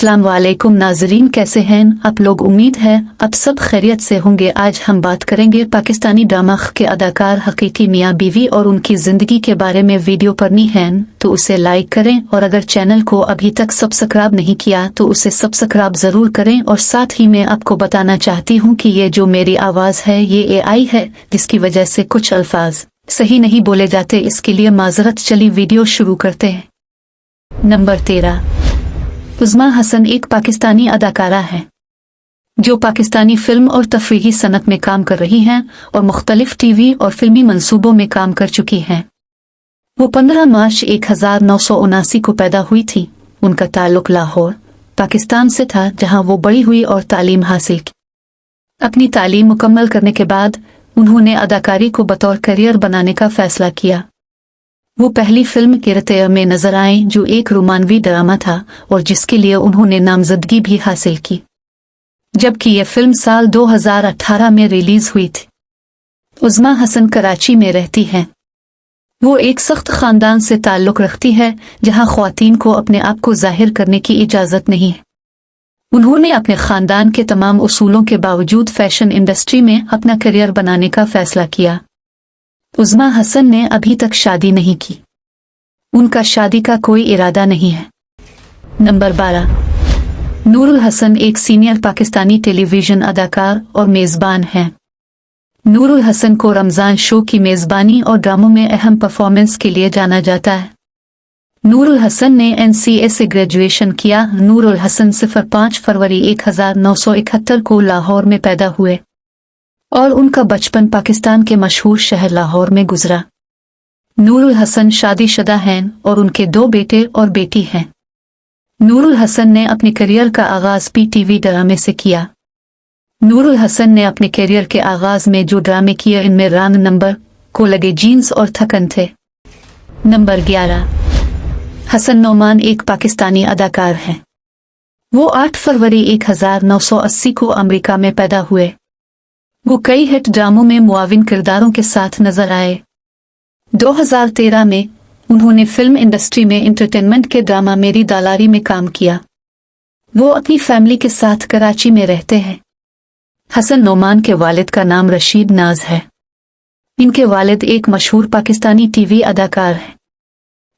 अस्सलाम वालेकुम नाजरीन, कैसे हैं आप लोग? उम्मीद है आप सब खैरियत से होंगे। आज हम बात करेंगे पाकिस्तानी ड्रामा के अदाकार हकीकी मियाँ बीवी और उनकी ज़िंदगी के बारे में। वीडियो पढ़नी है तो उसे लाइक करें और अगर चैनल को अभी तक सब्सक्राइब नहीं किया तो उसे सब्सक्राइब ज़रूर करें। और साथ ही मैं आपको बताना चाहती हूँ कि ये जो मेरी आवाज़ है ये AI है, जिसकी वजह से कुछ अल्फाज सही नहीं बोले जाते, इसके लिए माजरत। चली वीडियो शुरू करते हैं। नंबर 13। उज़्मा हसन एक पाकिस्तानी अदाकारा है जो पाकिस्तानी फिल्म और तफरीही सनत में काम कर रही हैं और मुख्तलिफ टीवी और फिल्मी मंसूबों में काम कर चुकी हैं। वो 15 मार्च 1979 को पैदा हुई थी। उनका ताल्लुक लाहौर, पाकिस्तान से था, जहां वो बड़ी हुई और तालीम हासिल की। अपनी तालीम मुकम्मल करने के बाद उन्होंने अदाकारी को बतौर करियर बनाने का फैसला किया। वो पहली फिल्म किरते में नजर आए जो एक रोमानवी ड्रामा था और जिसके लिए उन्होंने नामजदगी भी हासिल की, जबकि यह फिल्म साल 2018 में रिलीज हुई थी। उज़्मा हसन कराची में रहती हैं। वो एक सख्त खानदान से ताल्लुक़ रखती है जहां ख्वातीन को अपने आप को जाहिर करने की इजाज़त नहीं है। उन्होंने अपने खानदान के तमाम उसूलों के बावजूद फैशन इंडस्ट्री में अपना करियर बनाने का फैसला किया। उज़्मा हसन ने अभी तक शादी नहीं की। उनका शादी का कोई इरादा नहीं है। नंबर 12। नूरुल हसन एक सीनियर पाकिस्तानी टेलीविज़न अदाकार और मेज़बान हैं। नूरुल हसन को रमज़ान शो की मेज़बानी और ड्रामों में अहम परफॉर्मेंस के लिए जाना जाता है। नूरुल हसन ने NCA से ग्रेजुएशन किया। नूरुल हसन 5 फरवरी 1971 को लाहौर में पैदा हुए और उनका बचपन पाकिस्तान के मशहूर शहर लाहौर में गुजरा। नूरुल हसन शादीशुदा हैं और उनके 2 बेटे और बेटी हैं। नूरुल हसन ने अपने करियर का आगाज़ PTV ड्रामे से किया। नूरुल हसन ने अपने करियर के आगाज़ में जो ड्रामे किए इनमें रंग नंबर, को लगे जीन्स और थकन थे। नंबर 11। हसन नोमान एक पाकिस्तानी अदाकार हैं। वो 8 फरवरी 1980 को अमेरिका में पैदा हुए। वो कई हिट ड्रामों में मुआविन किरदारों के साथ नजर आए। 2013 में उन्होंने फिल्म इंडस्ट्री में एंटरटेनमेंट के ड्रामा मेरी दालारी में काम किया। वो अपनी फैमिली के साथ कराची में रहते हैं। हसन नोमान के वालिद का नाम रशीद नाज है। इनके वालिद एक मशहूर पाकिस्तानी टीवी अदाकार हैं।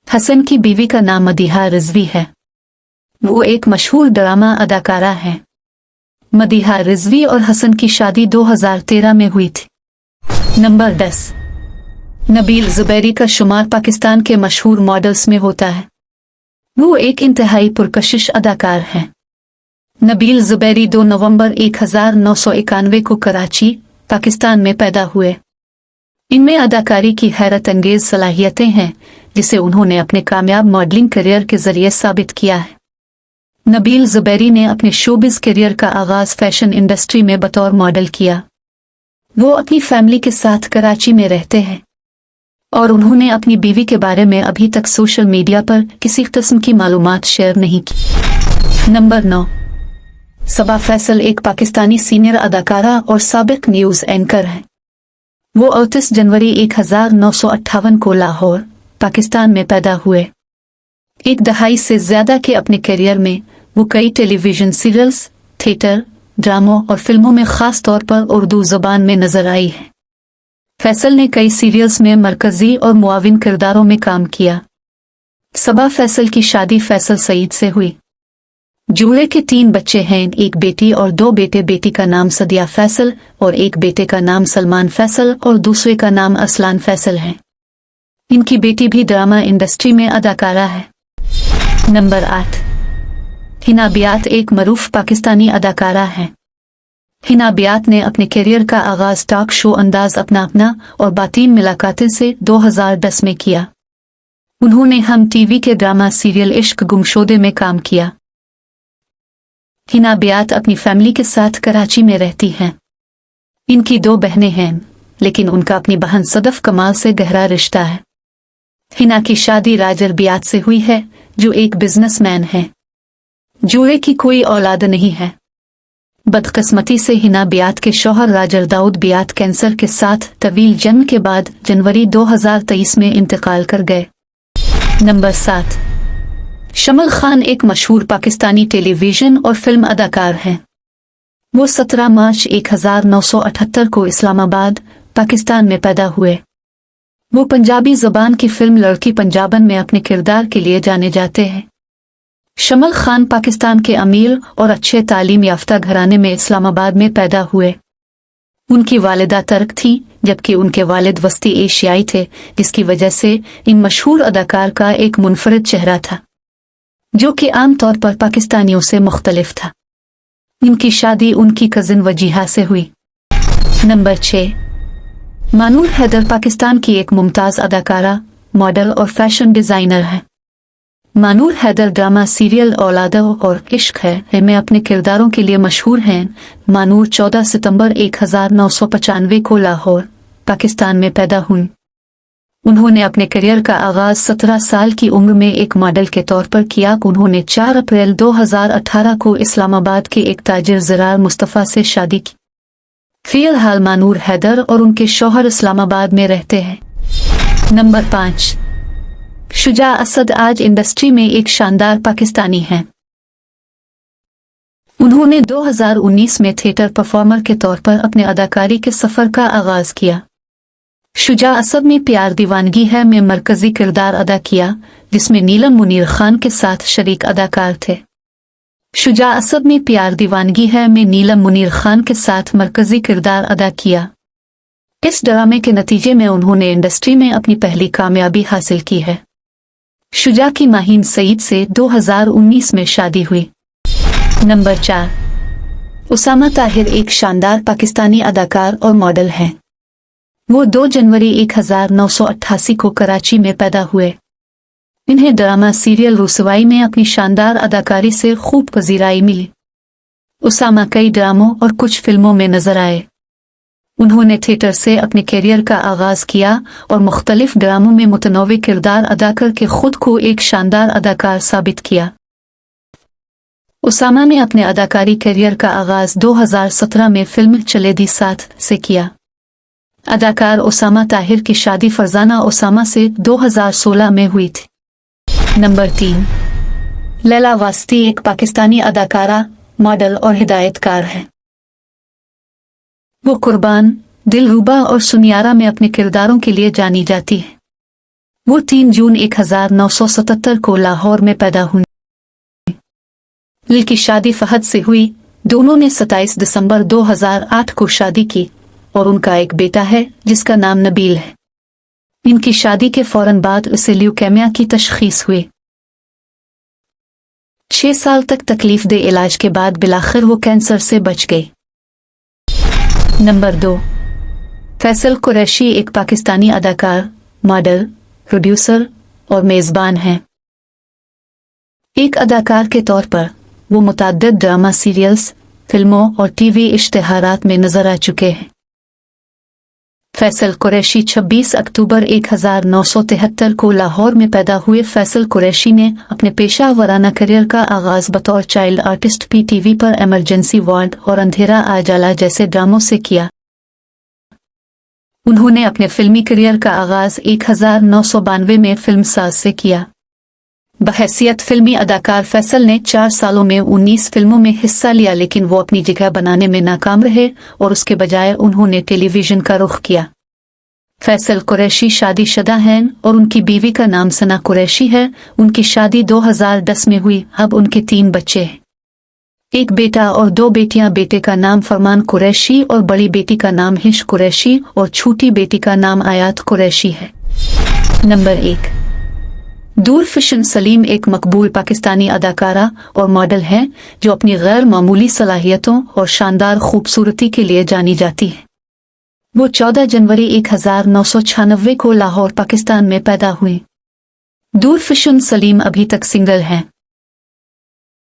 हसन की बीवी का नाम मदीहा रिजवी है। वो एक मशहूर ड्रामा अदाकारा है। मदीहा रिजवी और हसन की शादी 2013 में हुई थी। नंबर 10। नबील ज़ुबैरी का शुमार पाकिस्तान के मशहूर मॉडल्स में होता है। वो एक इंतहाई पुरकशिश अदाकार हैं। नबील ज़ुबैरी 2 नवंबर 1991 को कराची, पाकिस्तान में पैदा हुए। इनमें अदाकारी की हैरत अंगेज सलाहियतें हैं जिसे उन्होंने अपने कामयाब मॉडलिंग करियर के जरिए साबित किया है। नबील ज़ुबैरी ने अपने शोबिज़ करियर का आगाज़ फैशन इंडस्ट्री में बतौर मॉडल किया। वो अपनी फैमिली के साथ कराची में रहते हैं और उन्होंने अपनी बीवी के बारे में अभी तक सोशल मीडिया पर किसी किस्म की मालूमात शेयर नहीं की। नंबर 9। सबा फैसल एक पाकिस्तानी सीनियर अदाकारा और साबिक न्यूज़ एंकर हैं। वो 28 जनवरी 1958 को लाहौर, पाकिस्तान में पैदा हुए। एक दहाई से ज़्यादा के अपने करियर में वो कई टेलीविज़न सीरियल्स, थिएटर, ड्रामों और फिल्मों में ख़ास तौर पर उर्दू ज़बान में नज़र आई है। फैसल ने कई सीरियल्स में मरकज़ी और मुआविन किरदारों में काम किया। सबा फैसल की शादी फैसल सईद से हुई। जोड़े के 3 बच्चे हैं, एक बेटी और 2 बेटे। बेटी का नाम सदिया फैसल और एक बेटे का नाम सलमान फैसल और दूसरे का नाम असलान फैसल है। इनकी बेटी भी ड्रामा इंडस्ट्री में अदाकारा है। नंबर 8। हिना बियात एक मरूफ पाकिस्तानी अदाकारा है। हिना बियात ने अपने करियर का आगाज़ टॉक शो अंदाज अपना अपना और बातीन मुलाकातें से 2010 में किया। उन्होंने हम टीवी के ड्रामा सीरियल इश्क गुमशुदे में काम किया। हिना बियात अपनी फैमिली के साथ कराची में रहती हैं। इनकी 2 बहनें हैं, लेकिन उनका अपनी बहन सदफ कमाल से गहरा रिश्ता है। हिना की शादी राजर बियात से हुई है जो एक बिजनेसमैन है। जोड़े की कोई औलाद नहीं है। बदकिस्मती से हिना बियात के शौहर राजर दाऊद बियात कैंसर के साथ तवील जंग के बाद जनवरी 2023 में इंतकाल कर गए। नंबर 7। शमल खान एक मशहूर पाकिस्तानी टेलीविजन और फिल्म अदाकार हैं। वो 17 मार्च 1978 को इस्लामाबाद, पाकिस्तान में पैदा हुए। वो पंजाबी ज़बान की फिल्म लड़की पंजाबन में अपने किरदार के लिए जाने जाते हैं। शमल खान पाकिस्तान के अमीर और अच्छे तालीम याफ्ता घराने में इस्लामाबाद में पैदा हुए। उनकी वालिदा तर्क थी, जबकि उनके वालिद वस्ती एशियाई थे, जिसकी वजह से इन मशहूर अदाकार का एक मुनफरिद चेहरा था, जो कि आम तौर पर पाकिस्तानियों से मुख्तलिफ था। इनकी शादी उनकी कजिन वजीहा से हुई। नंबर 6, मानूर हैदर पाकिस्तान की एक मुमताज़ अदाकारा, मॉडल और फैशन डिज़ाइनर है। मानूर हैदर ड्रामा सीरियल औलादा और इश्क है में अपने किरदारों के लिए मशहूर हैं। मानूर 14 सितंबर 1995 को लाहौर, पाकिस्तान में पैदा हुई। उन्होंने अपने करियर का आगाज 17 साल की उम्र में एक मॉडल के तौर पर किया। उन्होंने 4 अप्रैल 2018 को इस्लामाबाद के एक ताजिर ज़रार मुस्तफ़ा से शादी की। फ़िलहाल मानूर हैदर और उनके शौहर इस्लामाबाद में रहते हैं। नंबर 5, शुजा असद आज इंडस्ट्री में एक शानदार पाकिस्तानी हैं। उन्होंने 2019 में थिएटर परफॉर्मर के तौर पर अपने अदाकारी के सफ़र का आगाज किया। शुजा असद में प्यार दीवानगी है में मरकजी किरदार अदा किया, जिसमें नीलम मुनीर खान के साथ शरीक अदाकार थे। शुजा असद में प्यार दीवानगी है में नीलम मुनीर खान के साथ मरकजी किरदार अदा किया। इस ड्रामे के नतीजे में उन्होंने इंडस्ट्री में अपनी पहली कामयाबी हासिल की है। शुजा की माहीन सईद से 2019 में शादी हुई। नंबर 4, उसामा ताहिर एक शानदार पाकिस्तानी अदाकार और मॉडल हैं। वो 2 जनवरी 1988 को कराची में पैदा हुए। इन्हें ड्रामा सीरियल रुसवाई में अपनी शानदार अदाकारी से खूब पजीराई मिली। उसामा कई ड्रामों और कुछ फिल्मों में नजर आए। उन्होंने थिएटर से अपने करियर का आगाज किया और मुख्तलिफ ड्रामों में मुतनव्वे किरदार अदा करके खुद को एक शानदार अदाकार साबित किया। उसामा ने अपने अदाकारी करियर का आगाज 2017 में फिल्म चले दी साथ से किया। अदाकार उसामा ताहिर की शादी फरजाना उसामा से 2016 में हुई थी। नंबर 3, लैला वास्ती एक पाकिस्तानी अदाकारा, मॉडल और हिदायतकार है। वो कुर्बान, दिलरुबा और सुनियारा में अपने किरदारों के लिए जानी जाती है। वो 3 जून 1977 को लाहौर में पैदा हुई। उनकी शादी फहद से हुई। दोनों ने 27 दिसंबर 2008 को शादी की और उनका एक बेटा है जिसका नाम नबील है। इनकी शादी के फौरन बाद उसे ल्यूकेमिया की तशखीस हुई। 6 साल तक तकलीफ दे इलाज के बाद बिलाखिर वो कैंसर से बच गई। नंबर 2, फैसल कुरैशी एक पाकिस्तानी अदाकार, मॉडल, प्रोड्यूसर और मेज़बान हैं। एक अदाकार के तौर पर वो मुतअद्दिद ड्रामा सीरियल्स, फिल्मों और टीवी इश्तिहारात में नजर आ चुके हैं। फैसल कुरैशी 26 अक्टूबर 1973 को लाहौर में पैदा हुए। फैसल कुरैशी ने अपने पेशा वराना करियर का आगाज बतौर चाइल्ड आर्टिस्ट PTV पर एमरजेंसी वार्ड और अंधेरा आ जाला जैसे ड्रामों से किया। उन्होंने अपने फिल्मी करियर का आगाज 1992 में फिल्म साज से किया। बहैसियत फिल्मी अदाकार फैसल ने 4 सालों में 19 फिल्मों में हिस्सा लिया, लेकिन वो अपनी जगह बनाने में नाकाम रहे और उसके बजाय उन्होंने टेलीविजन का रुख किया। फैसल कुरैशी शादीशुदा हैं और उनकी बीवी का नाम सना कुरैशी है। उनकी शादी 2010 में हुई। अब उनके 3 बच्चे हैं, एक बेटा और 2 बेटियां। बेटे का नाम फरमान कुरैशी और बड़ी बेटी का नाम हिश कुरैशी और छोटी बेटी का नाम आयात कुरैशी है। नंबर 1, दूरफिशन सलीम एक मकबूल पाकिस्तानी अदाकारा और मॉडल हैं जो अपनी गैर मामूली सलाहियतों और शानदार खूबसूरती के लिए जानी जाती है। वो 14 जनवरी 1996 को लाहौर, पाकिस्तान में पैदा हुई। दूरफिशन सलीम अभी तक सिंगल हैं।